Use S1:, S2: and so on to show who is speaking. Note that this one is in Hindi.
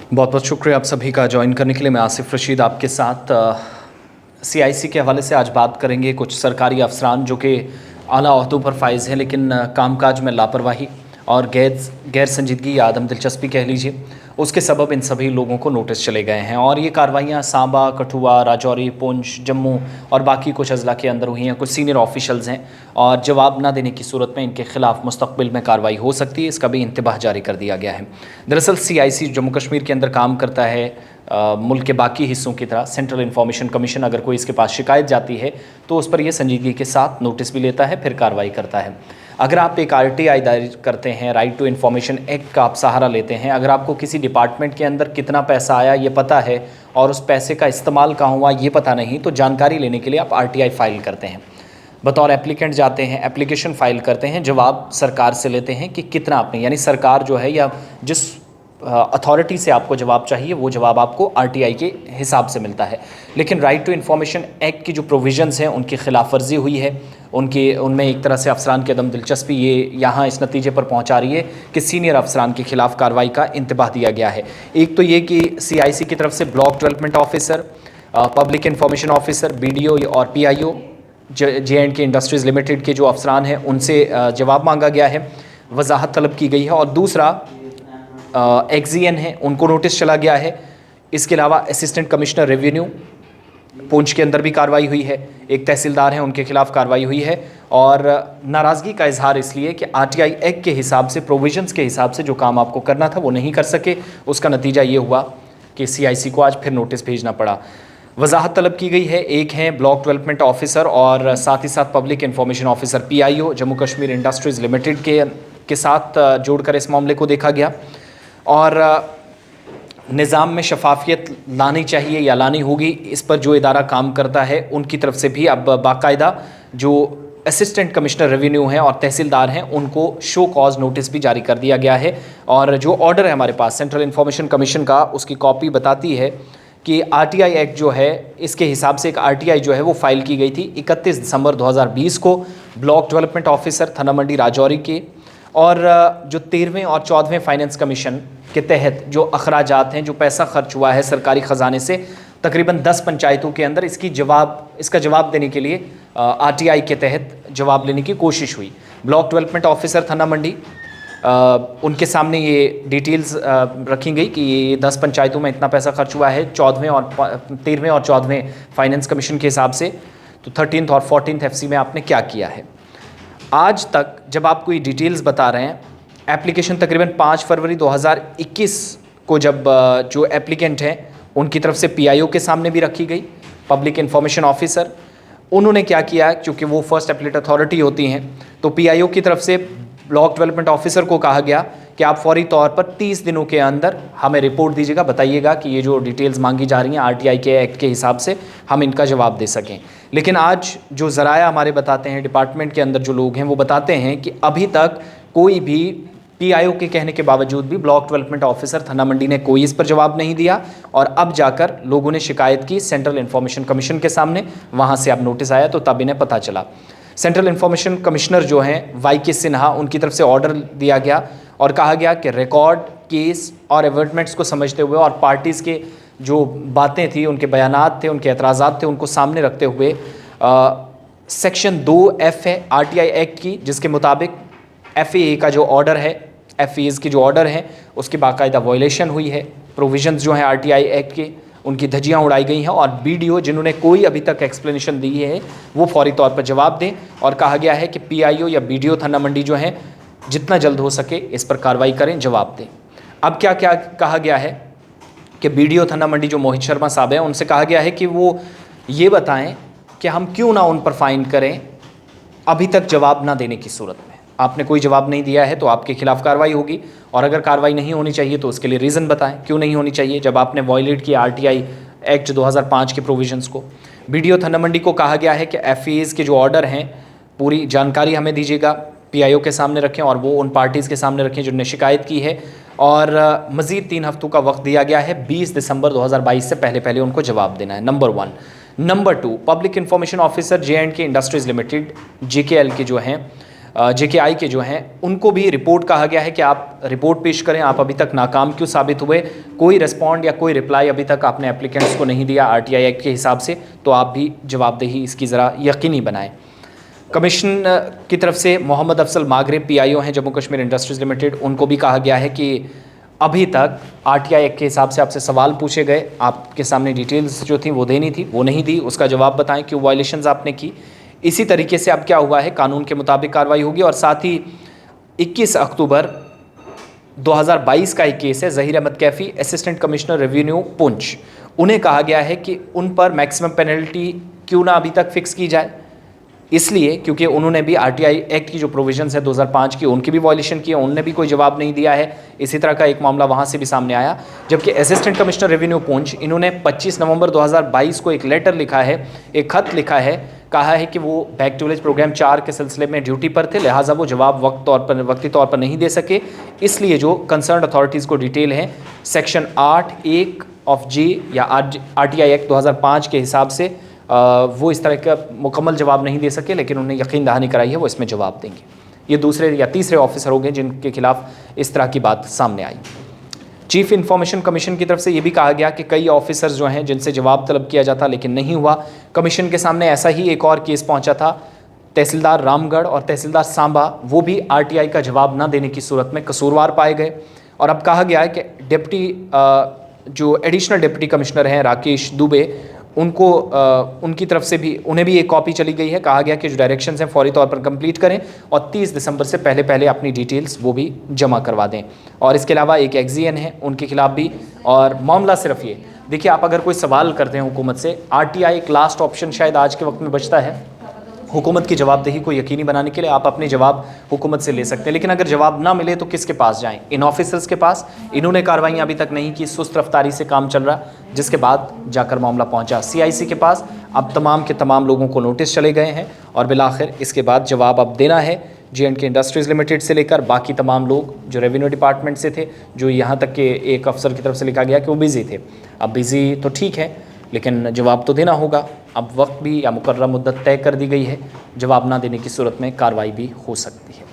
S1: बहुत बहुत शुक्रिया आप सभी का ज्वाइन करने के लिए। मैं आसिफ रशीद आपके साथ सीआईसी के हवाले से आज बात करेंगे। कुछ सरकारी अफसरान जो कि आला ओहदों पर फाइज हैं लेकिन कामकाज में लापरवाही और गैर संजीदगी या आदम दिलचस्पी कह लीजिए, उसके सबब इन सभी लोगों को नोटिस चले गए हैं। और ये कार्रवाइयाँ सांबा, कठुआ, राजौरी, पुंछ, जम्मू और बाकी कुछ अजला के अंदर हुई हैं। कुछ सीनियर ऑफिशल्स हैं और जवाब ना देने की सूरत में इनके खिलाफ मुस्तकबिल में कार्रवाई हो सकती है, इसका भी इंतबाह जारी कर दिया गया है। दरअसल सीआईसी जम्मू कश्मीर के अंदर काम करता है। मुल्क के बाकी हिस्सों की तरह सेंट्रल इन्फॉर्मेशन कमीशन अगर कोई इसके पास शिकायत जाती है तो उस पर यह संजीदगी के साथ नोटिस भी लेता है, फिर कार्रवाई करता है। अगर आप एक आरटीआई दायर करते हैं, राइट टू इन्फॉर्मेशन एक्ट का आप सहारा लेते हैं, अगर आपको किसी डिपार्टमेंट के अंदर कितना पैसा आया ये पता है और उस पैसे का इस्तेमाल कहाँ हुआ ये पता नहीं, तो जानकारी लेने के लिए आप आरटीआई फाइल करते हैं, बतौर एप्लीकेंट जाते हैं, एप्लीकेशन फ़ाइल करते हैं, जवाब सरकार से लेते हैं कि कितना आपने, यानी सरकार जो है या जिस अथॉरिटी से आपको जवाब चाहिए वो जवाब आपको आरटीआई के हिसाब से मिलता है। लेकिन राइट टू इन्फॉर्मेशन एक्ट की जो प्रोविजंस हैं उनकी खिलाफ वर्जी हुई है, उनमें एक तरह से अफसरान की अदम दिलचस्पी ये यहाँ इस नतीजे पर पहुँचा रही है कि सीनियर अफसरान के खिलाफ कार्रवाई का इंतबाह दिया गया है। एक तो ये कि सीआईसी की तरफ से block development officer, public information officer, BDO और पीआईओ, जे&के इंडस्ट्रीज़ लिमिटेड के जो अफसरान हैं उनसे जवाब मांगा गया है, वजाहत तलब की गई है। और दूसरा एक्जीएन है, उनको नोटिस चला गया है। इसके अलावा असिस्टेंट कमिश्नर रेवेन्यू पुंछ के अंदर भी कार्रवाई हुई है, एक तहसीलदार हैं उनके खिलाफ कार्रवाई हुई है। और नाराज़गी का इजहार इसलिए कि आरटीआई एक्ट के हिसाब से, प्रोविजंस के हिसाब से जो काम आपको करना था वो नहीं कर सके। उसका नतीजा ये हुआ कि सीआईसी को आज फिर नोटिस भेजना पड़ा। वजाहत तलब की गई है, एक हैं ब्लॉक डेवलपमेंट ऑफिसर और साथ ही साथ public information officer PIO Jammu Kashmir industries limited के साथ जोड़कर इस मामले को देखा गया। और निज़ाम में शफाफियत लानी चाहिए या लानी होगी, इस पर जो इदारा काम करता है उनकी तरफ से भी अब बाकायदा जो असिस्टेंट कमिश्नर रेवेन्यू हैं और तहसीलदार हैं उनको शो कॉज नोटिस भी जारी कर दिया गया है। और जो ऑर्डर है हमारे पास सेंट्रल इन्फॉर्मेशन कमीशन का, उसकी कॉपी बताती है कि आरटीआई एक्ट जो है, इसके हिसाब से एक आरटीआई जो है वो फाइल की गई थी 31 दिसंबर 2020 को ब्लॉक डेवलपमेंट ऑफिसर थाना मंडी राजौरी के। और जो 13वें और 14वें फाइनेंस कमीशन के तहत जो अखराजात हैं, जो पैसा खर्च हुआ है सरकारी ख़जाने से, तकरीबन 10 पंचायतों के अंदर इसका जवाब देने के लिए आरटीआई के तहत जवाब लेने की कोशिश हुई। ब्लॉक डेवलपमेंट ऑफिसर थाना मंडी, उनके सामने ये डिटेल्स रखी गई कि ये 10 पंचायतों में इतना पैसा खर्च हुआ है 13वें और 14वें फाइनेंस कमीशन के हिसाब से। तो 13th और 14th एफसी में आपने क्या किया है। आज तक जब आपको ये डिटेल्स बता रहे हैं, एप्लीकेशन तकरीबन 5 फरवरी 2021 को जब जो एप्लीकेंट हैं उनकी तरफ से पीआईओ के सामने भी रखी गई, पब्लिक इन्फॉर्मेशन ऑफिसर, उन्होंने क्या किया, क्योंकि वो फर्स्ट एप्लीट अथॉरिटी होती हैं, तो पीआईओ की तरफ से ब्लॉक डेवलपमेंट ऑफिसर को कहा गया कि आप फौरी तौर पर 30 दिनों के अंदर हमें रिपोर्ट दीजिएगा, बताइएगा कि ये जो डिटेल्स मांगी जा रही हैं आरटीआई के एक्ट के हिसाब से हम इनका जवाब दे सकें। लेकिन आज जो ज़राया हमारे बताते हैं, डिपार्टमेंट के अंदर जो लोग हैं वो बताते हैं कि अभी तक कोई भी पीआईओ के कहने के बावजूद भी ब्लॉक डेवलपमेंट ऑफिसर थाना मंडी ने कोई इस पर जवाब नहीं दिया। और अब जाकर लोगों ने शिकायत की सेंट्रल इन्फॉर्मेशन कमीशन के सामने, वहाँ से अब नोटिस आया तो तब इन्हें पता चला। सेंट्रल इन्फॉर्मेशन कमिश्नर जो हैं वाई.के. सिन्हा, उनकी तरफ से ऑर्डर दिया गया और कहा गया कि रिकॉर्ड, केस और एवर्टमेंट्स को समझते हुए और पार्टीज़ के जो बातें थी, उनके बयानात थे, उनके एतराज़ात थे, उनको सामने रखते हुए सेक्शन 2F है आरटीआई एक्ट की, जिसके मुताबिक FAA का जो ऑर्डर है, FAAs की जो ऑर्डर है उसकी बाकायदा वायलेशन हुई है। प्रोविजंस जो हैं आरटीआई एक्ट के उनकी धज्जियाँ उड़ाई गई हैं। और बीडीओ जिन्होंने कोई अभी तक एक्सप्लेनेशन दी है वो फौरी तौर पर जवाब दें। और कहा गया है कि पीआईओ या बीडीओ थाना मंडी जो हैं जितना जल्द हो सके इस पर कार्रवाई करें, जवाब दें। अब क्या क्या कहा गया है कि बीडीओ थाना मंडी जो मोहित शर्मा साहब हैं उनसे कहा गया है कि वो ये बताएं कि हम क्यों ना उन पर फाइन करें अभी तक जवाब ना देने की सूरत में। आपने कोई जवाब नहीं दिया है तो आपके खिलाफ कार्रवाई होगी, और अगर कार्रवाई नहीं होनी चाहिए तो उसके लिए रीज़न बताएं क्यों नहीं होनी चाहिए जब आपने वॉयलेट किया आरटीआई एक्ट 2005 के प्रोविजंस को। बीडीओ थाना मंडी को कहा गया है कि FAAs के जो ऑर्डर हैं पूरी जानकारी हमें दीजिएगा, पीआईओ के सामने रखें और वो उन पार्टीज़ के सामने रखें जिन्होंने शिकायत की है। और मज़ीद 3 हफ्तों का वक्त दिया गया है, 20 दिसंबर 2022 से पहले उनको जवाब देना है, number 1। Number 2, public information officer जे&के industries limited JKL के जो हैं JKI के जो हैं उनको भी रिपोर्ट कहा गया है कि आप रिपोर्ट पेश करें, आप अभी तक नाकाम क्यों साबित हुए, कोई रिस्पॉन्ड या कोई रिप्लाई अभी तक आपने एप्लीकेंट्स को नहीं दिया RTI एक्ट के हिसाब से, तो आप भी जवाबदेही इसकी ज़रा यकीनी बनाएं। कमीशन की तरफ से मोहम्मद अफसल मागरिब PIO हैं जम्मू कश्मीर इंडस्ट्रीज़ लिमिटेड, उनको भी कहा गया है कि अभी तक RTI एक्ट के हिसाब से आपसे सवाल पूछे गए, आपके सामने डिटेल्स जो थी वो देनी थी, वो नहीं दी, उसका जवाब बताएं क्यों वायलेशंस आपने की। इसी तरीके से अब क्या हुआ है, कानून के मुताबिक कार्रवाई होगी। और साथ ही 21 अक्टूबर 2022 का एक केस है, Zaheer Ahmed Kaifi assistant commissioner revenue Poonch, उन्हें कहा गया है कि उन पर मैक्सिमम पेनल्टी क्यों ना अभी तक फिक्स की जाए, इसलिए क्योंकि उन्होंने भी RTI एक्ट की जो प्रोविजंस है 2005 की, उनकी भी वायलेशन की है, उन्होंने भी कोई जवाब नहीं दिया है। इसी तरह का एक मामला वहाँ से भी सामने आया। जबकि असिस्टेंट कमिश्नर रेवेन्यू पुंछ, इन्होंने 25 नवंबर 2022 को एक लेटर लिखा है, एक खत लिखा है, कहा है कि वो बैक टू विलेज प्रोग्राम 4 के सिलसिले में ड्यूटी पर थे, लिहाजा वो जवाब वक्ती तौर पर नहीं दे सके, इसलिए जो कंसर्न अथॉरिटीज़ को डिटेल है सेक्शन 8(1) ऑफ G या RTI एक्ट 2005 के हिसाब से वो इस तरह का मुकम्मल जवाब नहीं दे सके, लेकिन उन्हें यकीन दहानी कराई है वो इसमें जवाब देंगे। ये दूसरे या तीसरे ऑफिसर हो गए जिनके खिलाफ इस तरह की बात सामने आई। चीफ इंफॉर्मेशन कमीशन की तरफ से ये भी कहा गया कि कई ऑफिसर्स जो हैं जिनसे जवाब तलब किया जाता लेकिन नहीं हुआ। कमीशन के सामने ऐसा ही एक और केस पहुंचा था, तहसीलदार रामगढ़ और तहसीलदार सांबा, वो भी RTI का जवाब न देने की सूरत में कसूरवार पाए गए। और अब कहा गया है कि जो एडिशनल डिप्टी कमिश्नर हैं राकेश दुबे, उनको उनकी तरफ से भी उन्हें भी एक कॉपी चली गई है। कहा गया कि जो डायरेक्शंस हैं फौरी तौर पर कंप्लीट करें और 30 दिसंबर से पहले अपनी डिटेल्स वो भी जमा करवा दें। और इसके अलावा एक एक्जियन है उनके खिलाफ भी। और मामला सिर्फ ये देखिए, आप अगर कोई सवाल करते हैं हुकूमत से, RTI एक लास्ट ऑप्शन शायद आज के वक्त में बचता है हुकूमत की जवाबदेही को यकीनी बनाने के लिए। आप अपने जवाब हुकूमत से ले सकते हैं, लेकिन अगर जवाब ना मिले तो किसके पास जाएं? इन ऑफिसर्स के पास। इन्होंने कार्रवाई अभी तक नहीं की, सुस्त रफ्तारी से काम चल रहा, जिसके बाद जाकर मामला पहुंचा CIC के पास। अब तमाम के तमाम लोगों को नोटिस चले गए हैं और बिलाखिर इसके बाद जवाब अब देना है J&K इंडस्ट्रीज़ लिमिटेड से लेकर बाकी तमाम लोग जो रेवेन्यू डिपार्टमेंट से थे, जो यहाँ तक के एक अफसर की तरफ से लिखा गया कि वो बिज़ी थे। अब बिज़ी तो ठीक है, लेकिन जवाब तो देना होगा। अब वक्त भी या मुकर्रर मुद्दत तय कर दी गई है, जवाब ना देने की सूरत में कार्रवाई भी हो सकती है।